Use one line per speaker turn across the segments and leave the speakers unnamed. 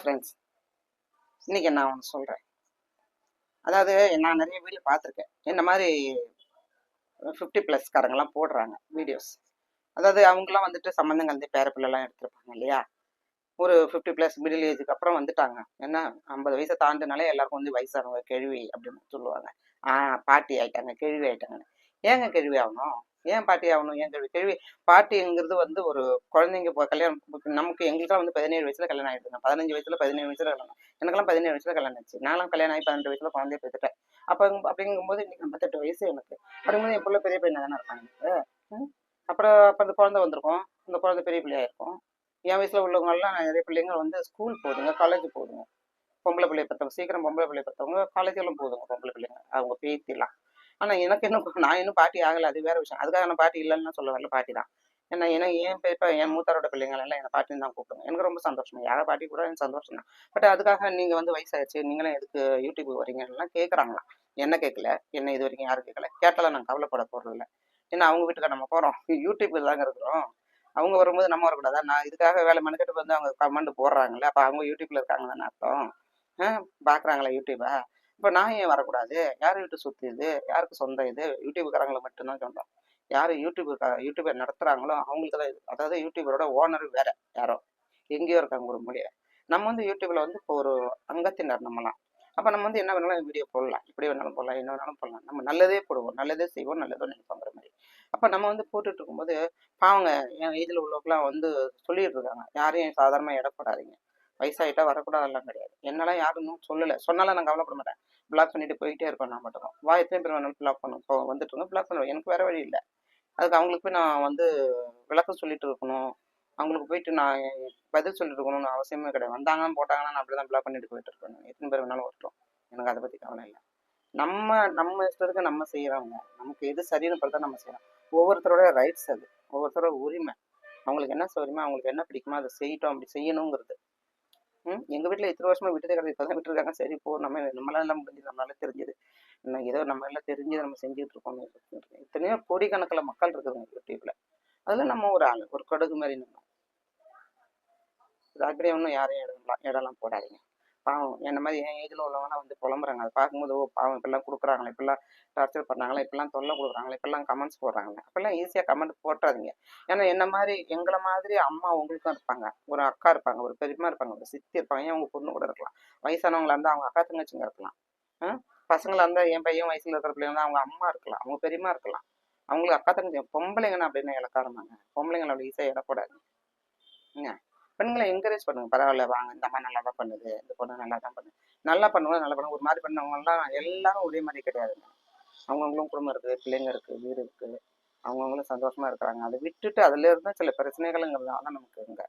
Friends, இன்னைக்கு நான் ஒன்று சொல்கிறேன். அதாவது நான் நிறைய வீடியோ பார்த்துருக்கேன். இந்த மாதிரி 50+ காரங்கெல்லாம் போடுறாங்க வீடியோஸ். அதாவது அவங்களாம் வந்துட்டு சம்மந்தம் கலந்து பேர பிள்ளைலாம் எடுத்திருப்பாங்க இல்லையா? ஒரு 50+ மிடில் ஏஜுக்கு அப்புறம் வந்துட்டாங்க. ஏன்னா 50 வயசை தாண்டினாலே எல்லாருக்கும் வந்து வயசானவங்க கிழவி அப்படின்னு சொல்லுவாங்க. பாட்டி ஆயிட்டாங்க, கிழவி ஆயிட்டாங்கன்னு. ஏங்க கிழவி ஆகணும்? ஏன் பாட்டி ஆகணும்? ஏன் கிழவி? கிழவி பாட்டிங்கிறது வந்து ஒரு குழந்தைங்க இப்போ கல்யாணம் நமக்கு எங்களுக்கெல்லாம் வந்து 17 வயசுல கல்யாணம் ஆயிடுதுங்க. 15 வயசுல 17 வயசுல கல்யாணம். எனக்கெல்லாம் 17 வயசுல கல்யாணம் ஆச்சு. நான்லாம் கல்யாணம் ஆகி 18 வயசுல குழந்தைய பெற்றுட்டேன். அப்போ அப்படிங்கும்போது இன்னைக்கு 58 வயசு எனக்கு. அப்படிங்கும்போது என் பிள்ளை பெரிய பையனா தானே இருப்பாங்க எனக்கு. ம்? அப்புறம் அப்போ அந்த குழந்தை வந்திருக்கும். அந்த குழந்தை பெரிய பிள்ளையா இருக்கும். என் வயசுல உள்ளவங்க எல்லாம் நிறைய பிள்ளைங்க வந்து ஸ்கூல் போகுதுங்க, காலேஜ் போகுதுங்க. பொம்பளை பிள்ளைய பெற்றவங்க சீக்கிரம் பொம்பளை பிள்ளைய பெற்றவங்க காலேஜெல்லாம் போகுதுங்க பொம்பளை பிள்ளைங்க, அவங்க பேத்திலாம். ஆனால் எனக்கு இன்னும் நான் இன்னும் பாட்டி ஆகலை, அது வேற விஷயம். அதுக்காக நான் பாட்டி இல்லைன்னு சொல்ல வரல, பாட்டி தான். ஏன்னா ஏன்னா என் பேப்ப என் மூத்தாரோட பிள்ளைங்க எல்லாம் என்னை பாட்டின்னு தான் கூப்பிடுங்க. எனக்கு ரொம்ப சந்தோஷம், யாரை பாட்டி கூட எனக்கு சந்தோஷம் தான். பட் அதுக்காக நீங்கள் வந்து வயசாச்சு நீங்களும் எதுக்கு யூடியூப் வரீங்கலாம் கேட்குறாங்களாம். என்ன கேட்கல, என்ன இது வரைக்கும் யாரும் கேட்கல. கேட்டாலும் நான் கவலைப்பட போகிறதில்ல. ஏன்னா அவங்க வீட்டுக்கு நம்ம போகிறோம், யூடியூப் தாங்க இருக்கிறோம். அவங்க வரும்போது நம்ம வரக்கூடாதா? நான் இதுக்காக வேலை மெனக்கெட்டு வந்து அவங்க கமெண்ட் போடுறாங்களே, அப்போ அவங்க யூடியூப்ல இருக்காங்க தானே அர்த்தம். பார்க்குறாங்களா யூடியூபா? இப்போ நான் ஏன் வரக்கூடாது? யார் வீட்டு சொத்து இது? யாருக்கு சொந்தம் இது? யூடியூப்காரங்களுக்கு மட்டும்தான் சொந்தம். யார் யூடியூபை நடத்துகிறாங்களோ அவங்களுக்கு தான் இது. அதாவது யூடியூபரோட ஓனர் வேற யாரோ எங்கேயோ இருக்காங்க ஒரு மொழியை. நம்ம வந்து யூடியூப்ல வந்து இப்போ ஒரு அங்கத்தினர் நம்மலாம். அப்போ நம்ம வந்து என்ன வேணாலும் வீடியோ போடலாம், இப்படி வேணாலும் போடலாம், என்ன வேணாலும் போடலாம். நம்ம நல்லதே போடுவோம், நல்லதே செய்வோம், நல்லதோ நினைப்போங்கிற மாதிரி. அப்போ நம்ம வந்து போட்டுட்டு இருக்கும்போது பாவங்க என் ஏஜில் உள்ளவங்களாம் வந்து சொல்லிட்டு இருக்காங்க, யாரையும் சாதாரணமாக எடை போடாதீங்க, வயசாயிட்டா வரக்கூடாதெல்லாம் கிடையாது. என்னெல்லாம் யாரும் இன்னும் சொல்லலை, சொன்னாலும் நான் கவலைப்பட மாட்டேன். பிளாக் பண்ணிட்டு போயிட்டே இருப்பேன். நான் மட்டும் எத்தனை பேர் வேணாலும் பிளாக் பண்ணும், இப்போ வந்துட்டு இருங்க பிளாக் பண்ணுவேன், எனக்கு வேற வழி இல்லை. அதுக்கு அவங்களுக்கு போய் நான் வந்து விளக்கம் சொல்லிட்டு இருக்கணும், அவங்களுக்கு போயிட்டு நான் பதில் சொல்லிட்டு இருக்கணும்னு அவசியமே கிடையாது. வந்தாங்கன்னா போட்டாங்கன்னா நான் அப்படி தான் பிளாக் பண்ணிட்டு போயிட்டு இருக்கேன். எத்தனை பேர் வேணாலும் வரட்டும், எனக்கு அதை பற்றி கவலை இல்லை. நம்ம நம்ம இஷ்டத்துக்கு நம்ம செய்கிறவங்க, நமக்கு எது சரின்னு பார்த்தா நம்ம செய்யலாம். ஒவ்வொருத்தரோட ரைட்ஸ் அது, ஒவ்வொருத்தரோட உரிமை. அவங்களுக்கு என்ன சௌரியமோ அவங்களுக்கு என்ன பிடிக்குமோ அதை செய்யட்டும், அப்படி செய்யணுங்கிறது. எங்கள் வீட்டில் இத்தனை வருஷமா விட்டதே கிடையாது, இப்போ தான் விட்டுருக்காங்க. சரி போ, நம்மளால எல்லாம் முடிஞ்சது, நம்மளால தெரிஞ்சது இன்னும் ஏதோ நம்ம எல்லாம் தெரிஞ்சதை நம்ம செஞ்சுட்டு இருக்கோம். எத்தனையோ கோடிக்கணக்கில் மக்கள் இருக்குதுங்க யூடியூப்ல. அதில் நம்ம ஒரு ஆள், ஒரு கடுகு மாதிரி நம்ம ஜாக்கிரதையாக ஒன்றும் யாரையும் இடம்லாம் போடாதீங்க. பாவம் என்ன மாதிரி என் ஏஜில் உள்ளவங்களாம் வந்து புலம்புறாங்க. அதை பார்க்கும்போது ஓ பாவம், இப்படிலாம் கொடுக்குறாங்களே, இப்படிலாம் டார்ச்சர் பண்ணாங்களா, இப்படிலாம் தொல்லை கொடுக்குறாங்களே, இப்படிலாம் கமெண்ட்ஸ் போடுறாங்களே. அப்பெல்லாம் ஈஸியாக கமெண்ட் போட்டுறாதீங்க. ஏன்னா என்ன மாதிரி எங்களை மாதிரி அம்மா உங்களுக்கும் இருப்பாங்க, ஒரு அக்கா இருப்பாங்க, ஒரு பெரியம்மா இருப்பாங்க, ஒரு சித்தி இருப்பாங்க, ஏன் அவங்க பொண்ணு கூட இருக்கலாம். வயசானவங்களா இருந்தால் அவங்க அக்கா தங்கச்சிங்க இருக்கலாம். பசங்களாக இருந்தால் என் பையன் வயசில் இருக்கிற பிள்ளைங்க தான் அவங்க அம்மா இருக்கலாம், அவங்க பெரியம்மா இருக்கலாம். அவங்களுக்கு அக்கா தங்கச்சி. பொம்பளைங்கன்னு அப்படின்னு இலக்காரமாங்க, பொம்பளைங்களை அவ்வளோ ஈஸியாக இடப்படாது. பெண்களை என்கரேஜ் பண்ணுங்க, பரவாயில்ல வாங்க, இந்த அம்மா நல்லா தான் பண்ணுது, இந்த பொண்ணு நல்லா தான் பண்ணுது, நல்லா பண்ணுவாங்க, நல்லா பண்ணுவாங்க. ஒரு மாதிரி பண்ணவங்கலாம் எல்லாரும் ஒரே மாதிரி கிடையாதுங்க. அவங்கவுங்களும் குடும்பம் இருக்குது, பிள்ளைங்க இருக்குது, வீடு இருக்குது, அவங்கவுங்களும் சந்தோஷமா இருக்கிறாங்க. அதை விட்டுட்டு அதுல இருந்தால் சில பிரச்சனைகள்ங்கிறதுனால தான் நமக்கு இங்கே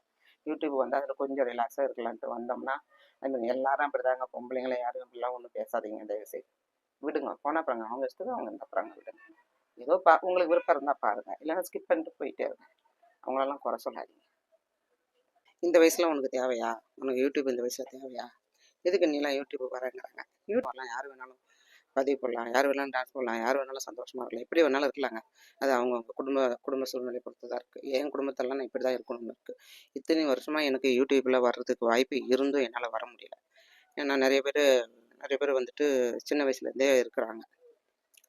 யூடியூப் வந்து அதில் கொஞ்சம் ரிலாக்ஸாக இருக்கலான்ட்டு வந்தோம்னா, ஐ மீன் எல்லாரும் அப்படிதாங்க. பொம்பளைங்களை யாரும் இப்படிலாம் ஒன்றும் பேசாதீங்க தயவுசெய்து. விடுங்க, போனா அப்புறங்க அவங்க இஷ்டத்துக்கு அவங்க இருந்தாங்க, விடுங்க. ஏதோ உங்களுக்கு விருப்பம் இருந்தால் பாருங்க, இல்லைன்னா ஸ்கிப் பண்ணிட்டு போயிட்டே இருங்க. அவங்களெல்லாம் குறை சொல்லாதீங்க. இந்த வயசுல உனக்கு தேவையா? உனக்கு யூடியூப் இந்த வயசுல தேவையா? எதுக்கு நீலாம் யூடியூப் வரேங்கிறாங்க. யூடியூப்லாம் யார் வேணாலும் பதிவு போடலாம், யார் வேணாலும் டான்ஸ் போடலாம், யார் வேணாலும் சந்தோஷமா இருக்கலாம், எப்படி வேணாலும் இருக்கலாங்க. அது அவங்க குடும்ப சூழ்நிலை பொறுத்து தான் இருக்குது. என் குடும்பத்தெல்லாம் நான் இப்படி தான் இருக்கணும்னு இருக்குது. இத்தனை வருஷமாக எனக்கு யூடியூப்பில் வர்றதுக்கு வாய்ப்பு இருந்தும் என்னால் வர முடியல. ஏன்னா நிறைய பேர் வந்துட்டு சின்ன வயசுலேருந்தே இருக்கிறாங்க.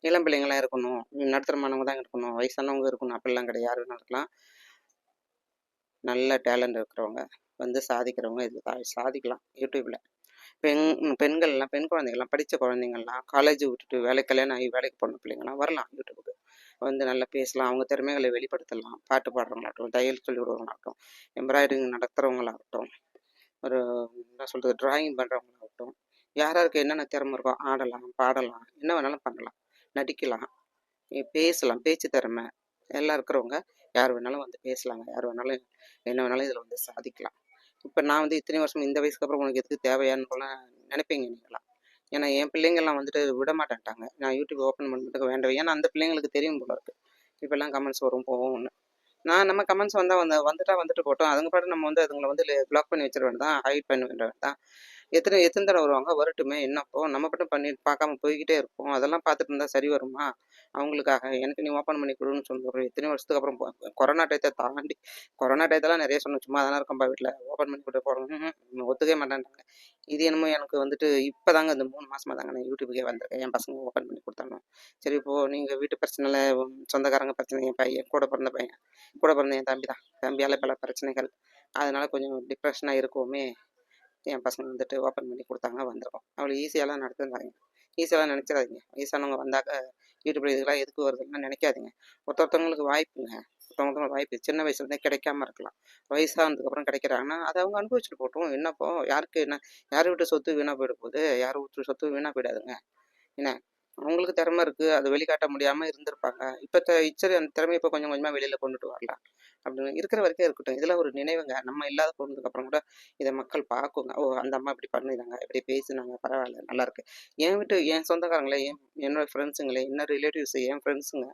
இளம் பிள்ளைங்களாம் இருக்கணும், நடுத்தரமானவங்க தான் இருக்கணும், வயசானவங்க இருக்கணும் அப்படிலாம் கிடையாது. யார் வேணாலும் இருக்கலாம். நல்ல டேலண்ட் இருக்கிறவங்க வந்து சாதிக்கிறவங்க இது சாதிக்கலாம் யூடியூப்பில். பெண்கள்லாம், பெண் குழந்தைங்கள்லாம், படித்த குழந்தைங்கள்லாம், காலேஜ் விட்டுட்டு கல்யாணம் ஆகி வேலைக்கு போன பிள்ளைங்கள்லாம் வரலாம் யூடியூபுக்கு. வந்து நல்லா பேசலாம், அவங்க திறமைகளை வெளிப்படுத்தலாம். பாட்டு பாடுறவங்களாகட்டும், தையல் சொல்லி விடுறவங்களாகட்டும், எம்ப்ராய்டரிங் நடத்துகிறவங்களாகட்டும், ஒரு என்ன சொல்கிறது, டிராயிங் பண்ணுறவங்களாகட்டும், யாருக்கு என்னென்ன திறமை இருக்கோ ஆடலாம், பாடலாம், என்ன வேணாலும் பண்ணலாம், நடிக்கலாம், பேசலாம், பேச்சு திறமை எல்லாம் இருக்கிறவங்க யார் வேணாலும் வந்து பேசலாங்க. யார் வேணாலும் என்ன வேணாலும் இதில் வந்து சாதிக்கலாம். இப்போ நான் வந்து இத்தனை வருஷம் இந்த வயசுக்கு அப்புறம் உனக்கு எதுக்கு தேவையான்னு போல நினைப்பீங்க நீங்களாம். ஏன்னா என் பிள்ளைங்கள்லாம் வந்துட்டு விட மாட்டேன்ட்டாங்க, நான் யூடியூப் ஓப்பன் பண்ணுறதுக்கு வேண்டாம். ஏன்னா அந்த பிள்ளைங்களுக்கு தெரியும் போல இருக்குது இப்போல்லாம் கமெண்ட்ஸ் வரும் போகும்னு. நம்ம கமெண்ட்ஸ் வந்துட்டு போட்டோம், அதுங்க பாட்டு நம்ம வந்து அதுங்களை வந்து பிளாக் பண்ணி வச்சிட வேண்டாம், ஹைட் பண்ண வேண்டாம். எத்தனை தடவை வருவாங்க, வரட்டுமே, என்னப்போ நம்ம மட்டும் பண்ணி பார்க்காம போய்கிட்டே இருப்போம். அதெல்லாம் பார்த்துட்டு இருந்தால் சரி வருமா? அவங்களுக்காக எனக்கு நீ ஓப்பன் பண்ணி கொடுன்னு சொல்லி ஒரு எத்தனை வருஷத்துக்கு அப்புறம் கொரோனா டயத்தை தாண்டி கொரோனா டயத்தெல்லாம் நிறைய சொன்னேன், சும்மா தானே இருக்கோம்ப்பா வீட்டில் ஓப்பன் பண்ணி கொடுத்து போகிறோம் ஒத்துக்கவே மாட்டேன்ட்டாங்க. இது என்னமோ எனக்கு வந்துட்டு இப்போ தாங்க இந்த 3 மாசமா தாங்க நான் யூடியூபுக்கே வந்திருக்கேன். என் பசங்க ஓப்பன் பண்ணி கொடுத்தாங்க. சரி இப்போது நீங்கள் வீட்டு பிரச்சனையில் சொந்தக்காரங்க பிரச்சனை, என் பையன் கூட பிறந்த பையன் கூட பிறந்த என் தம்பி தான், தம்பியால் பல பிரச்சனைகள், அதனால கொஞ்சம் டிப்ரெஷனாக இருக்கவுமே என் பசங்க வந்துட்டு ஓப்பன் பண்ணி கொடுத்தாங்க, வந்திருக்கோம். அவ்வளோ ஈஸியாலாம் நடத்துருந்தாங்க. ஈஸியாலாம் நினச்சிடாதீங்க. வயசானவங்க வந்தாக்க யூடியூப்ல இதெல்லாம் எதுக்கு வருதுன்னு நினைக்காதீங்க. ஒருத்தவங்களுக்கு வாய்ப்புங்க. ஒருத்தவங்களுக்கு வாய்ப்பு சின்ன வயசுலேருந்தே கிடைக்காம இருக்கலாம். வயசானதுக்கப்புறம் கிடைக்கிறாங்கன்னா அதை அவங்க அனுபவிச்சுட்டு போகட்டும். என்னப்போ யாருக்கு என்ன, யார் வீட்டு சொத்து வீணாக போயிட போகுது? யார் வீட்டு சொத்து வீணாக போயிடாதுங்க. என்ன அவங்களுக்கு திறமை இருக்குது, அதை வெளிக்காட்ட முடியாமல் இருந்திருப்பாங்க. இப்போ இச்சரி அந்த திறமையை இப்போ கொஞ்சம் கொஞ்சமாக வெளியில் கொண்டுட்டு வரலாம். அப்படின்னு இருக்கிற வரைக்கும் இருக்கட்டும். இதெல்லாம் ஒரு நினைவுங்க. நம்ம இல்லாத போனதுக்கப்புறம் கூட இதை மக்கள் பார்க்குங்க. ஓ அந்த அம்மா இப்படி பண்ணினாங்க, இப்படி பேசினாங்க, பரவாயில்ல நல்லாயிருக்கு. என் சொந்தக்காரங்களே, என்னோட ஃப்ரெண்ட்ஸுங்களே, என்ன ரிலேட்டிவ்ஸு, என் ஃப்ரெண்ட்ஸுங்க,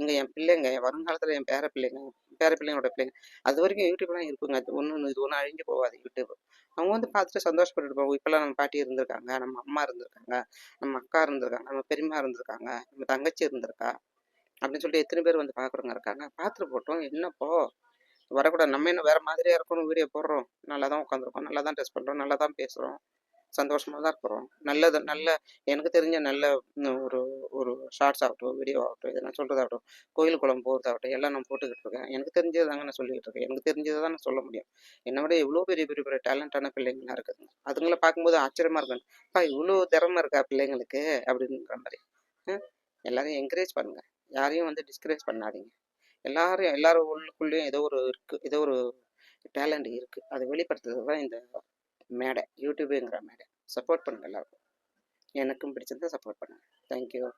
இங்கே என் பிள்ளைங்க, வருங்காலத்தில் என் பேர பிள்ளைங்க, பேர பிள்ளைங்களோட பிள்ளைங்க, அது வரைக்கும் யூடியூப்லாம் இருக்குங்க. அது இது ஒன்றும் அழிஞ்சு போகாது யூடியூப். அவங்க வந்து பார்த்துட்டு சந்தோஷப்பட்டுட்டு போவோம். இப்போல்லாம் நம்ம பாட்டி இருந்திருக்காங்க, நம்ம அம்மா இருந்திருக்காங்க, நம்ம அக்கா இருந்திருக்காங்க, நம்ம பெரியம்மா இருந்திருக்காங்க, நம்ம தங்கச்சி இருந்திருக்கா அப்படின்னு சொல்லிட்டு எத்தனை பேர் வந்து பார்க்குறவங்க இருக்காங்க. பார்த்துட்டு போட்டோம். என்னப்போ வரக்கூடாது. நம்ம என்ன வேற மாதிரியா இருக்கணும் வீடியோ போடுறோம். நல்லா தான் உட்காந்துருக்கோம், நல்லா தான் ட்ரெஸ் பண்ணுறோம், நல்லா தான் பேசுகிறோம், சந்தோஷமாக தான் இருக்கிறோம். நல்ல எனக்கு தெரிஞ்ச நல்ல ஒரு ஒரு ஷார்ட்ஸ் ஆகட்டும், வீடியோ ஆகட்டும், இதை நான் சொல்கிறதாகட்டும், கோயில் குளம் போகிறதாகட்டும், எல்லாம் நான் போட்டுக்கிட்டு இருக்கேன். எனக்கு தெரிஞ்சது தாங்க நான் சொல்லிக்கிட்டு இருக்கேன். எனக்கு தெரிஞ்சதை தான் நான் சொல்ல முடியும். என்னை விட எவ்வளோ பெரிய பெரிய பெரிய டேலண்டான பிள்ளைங்களாம் இருக்குதுங்க. அதுங்களை பார்க்கும்போது ஆச்சரியமாக இருக்கும். அப்பா இவ்வளோ திறமை இருக்கா பிள்ளைங்களுக்கு அப்படின்ற மாதிரி. எல்லாரையும் என்கரேஜ் பண்ணுங்கள். யாரையும் வந்து டிஸ்கரேஜ் பண்ணாதீங்க. எல்லாரும் உள்ளுக்குள்ளேயும் ஏதோ ஒரு இருக்குது, ஏதோ ஒரு டேலண்ட் இருக்குது. அதை வெளிப்படுத்துறது தான் இந்த மேடை, யூடியூபுங்கிற மேடை. சப்போர்ட் பண்ணுங்கள் எல்லாருக்கும். எனக்கும் பிடிச்சிருந்தா சப்போர்ட் பண்ணுங்கள். தேங்க்யூ.